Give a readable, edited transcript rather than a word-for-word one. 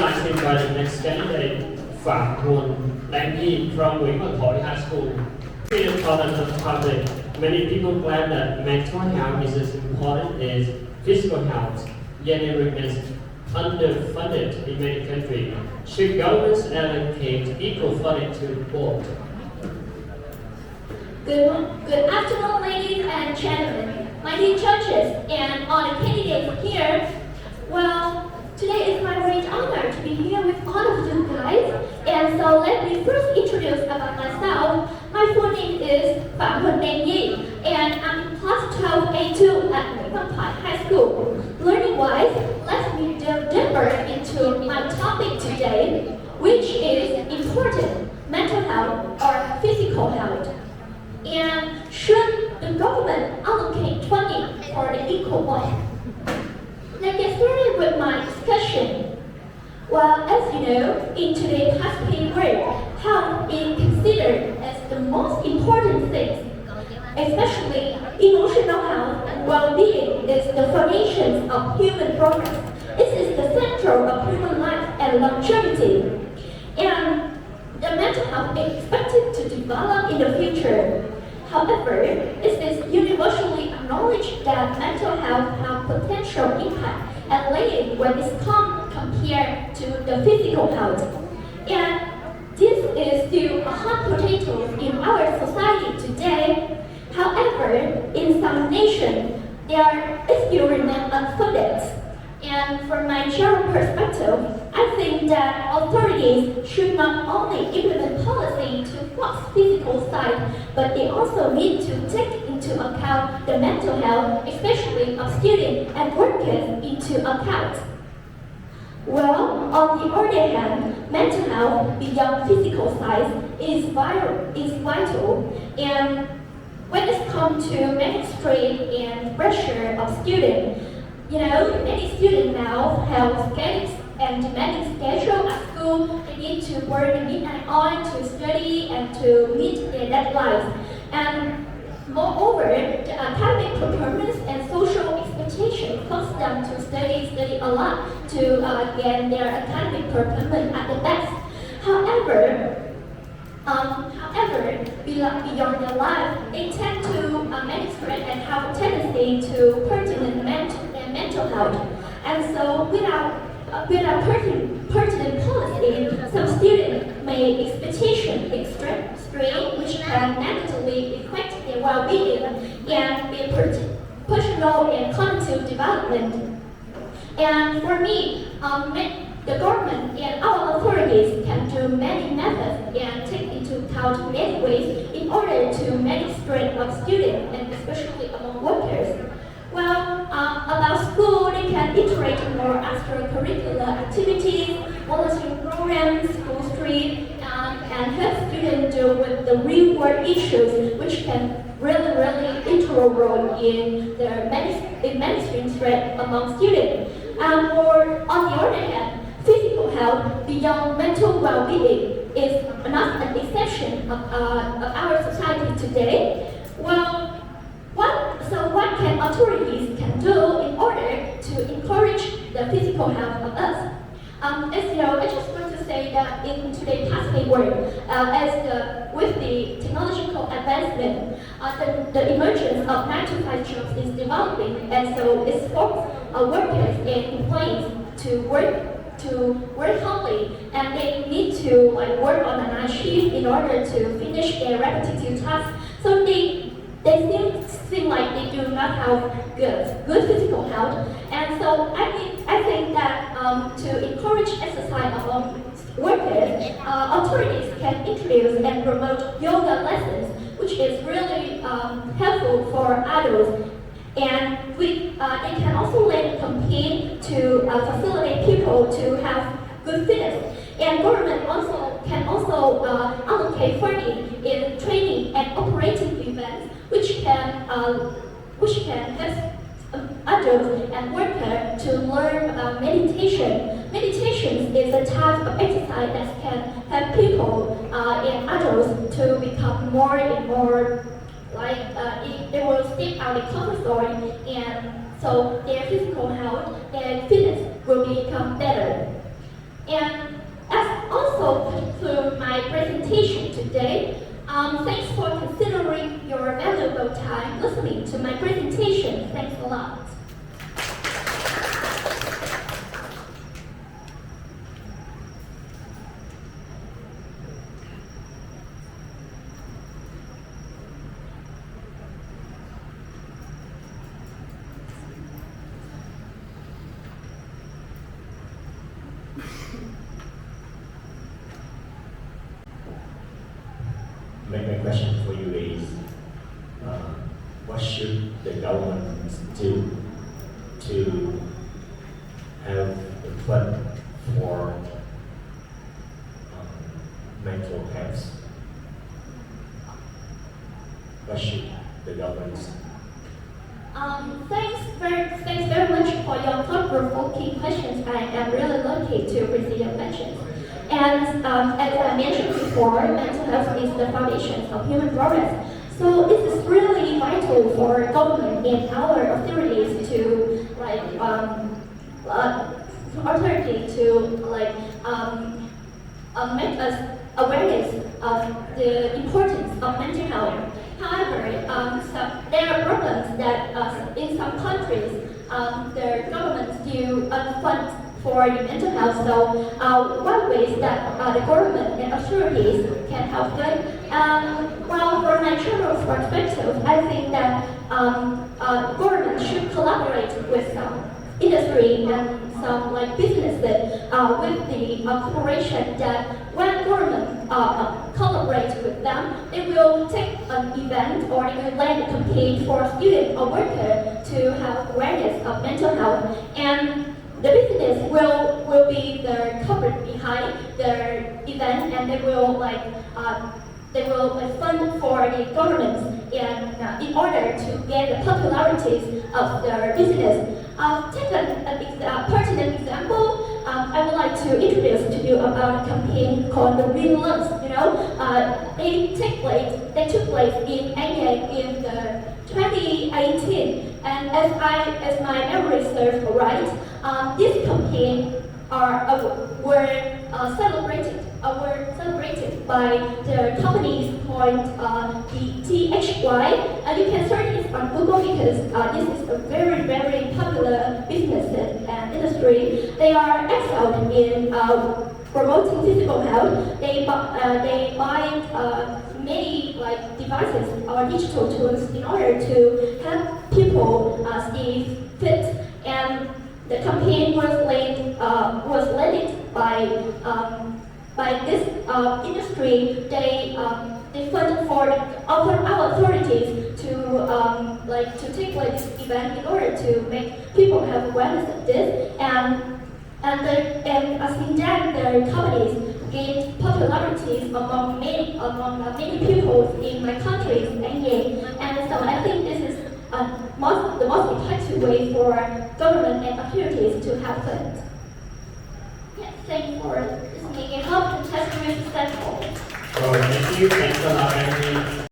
like to invite the next candidate, Phạm, Huỳnh, from Thoại High School. In the important of the topic, many people claim that mental health is as important as physical health, yet it remains underfunded in many countries. Should governments allocate equal funding to both? Good afternoon, ladies and gentlemen, my dear judges, and all the candidates here. Well, today is my great honor to be here with all of you guys. And so let me first introduce about myself. My full name is Phạm, and I'm in class 12A2 at Thoại High School. Learning-wise, let me delve deeper into my topic today, which is important mental health or physical health. And should the government allocate funding for the equal one? Let's get started with my discussion. Well, as you know, in today's fast-paced world, health is considered as the most important thing. Especially emotional health and well-being is the foundation of human progress. It is the center of human life and longevity. And the mental health is expected to develop in the future. However, it is universally acknowledged that mental health has potential impact and laying when it's compared to the physical health. And this is still a hot potato in our society today. However, in some nations, it still remains unfunded. And from my general perspective, I think that authorities should not only implement policy to foster physical side, but they also need to take into account the mental health, especially of students and workers, into account. Well, on the other hand, mental health beyond physical side is vital, and when it comes to management and pressure of students, many students now have scheduled and demanding schedule at school. They need to work midnight on to study and to meet their deadlines. And moreover, the academic performance and social expectations cause them to study a lot to get their academic performance at the best. However, beyond their life, they tend to management and have a tendency to pertinent their mental health. And so without pertinent policy, some students may expectation strain, which can negatively affect their well-being and their personal and cognitive development. And for me, the government and our authorities can do many methods and take into account many ways in order to manage stress of students and especially among workers. Well, about school, they can integrate more extracurricular activities, volunteer programs, school street, and help students deal with the real-world issues, which can really integral role in managing stress among students. Or on the other hand, physical health beyond mental well-being is not an exception of our society today. Well, what can authorities do in order to encourage the physical health of us? As you know, I just want to say that in today's fast-paced world, with the technological advancement, the emergence of 9-to-5 jobs is developing, and so it's forced workers and employees to work hardly, and they need to work on a night shift in order to finish their repetitive tasks. So they still seem like they do not have good physical health. And so I think that to encourage exercise among workers, authorities can introduce and promote yoga lessons, which is really helpful for adults. And they can also lead a campaign to facilitate people to have good fitness. And government can also allocate funding in training and operating events, which can help adults and workers to learn about meditation. Meditation is a type of exercise that can help people and adults to become more and more they will step out of the comfort zone, and so their physical health, their fitness will become better. And also conclude my presentation today. Thanks for considering your valuable time listening to my presentation. Thanks a lot. My question for you is, what should the government do to have the fund for mental health? What should the government do? Thanks very much for your thought-provoking questions. I am really lucky to receive your questions. And as I mentioned before, mental health is the foundation of human progress. So it is really vital for government and our authorities to make us awareness of the importance of mental health. However, there are problems that in some countries, the government still fund for the mental health. So one way is that the government and authorities can help them. Well, from my general perspective, I think that government should collaborate with some industry and some businesses with the cooperation that when government collaborates with them, they will take an event or they will land a campaign for student or worker to have awareness of mental health, and the business will be the covered behind their event, and they will fund for the government and in order to get the popularity of their business. Take a pertinent example. I would like to introduce to you about a campaign called the Green Lungs. They took place in Anya in the 2018, and as my memory serves right, this campaign were celebrated by the companies called the THY. You can search this on Google because this is a very, very popular business and industry. They are excelled in promoting physical health. They buy many devices or digital tools in order to help people stay fit. And the campaign was led by this industry. They funded for our authorities to take this event in order to make people have awareness of this, and I think that the companies gained popularity among many people in my country, and so I think this is the most effective way for government and authorities to help them. Yes, thank you for listening. I hope the testimony is successful. Thank you. Thanks a lot, Emily.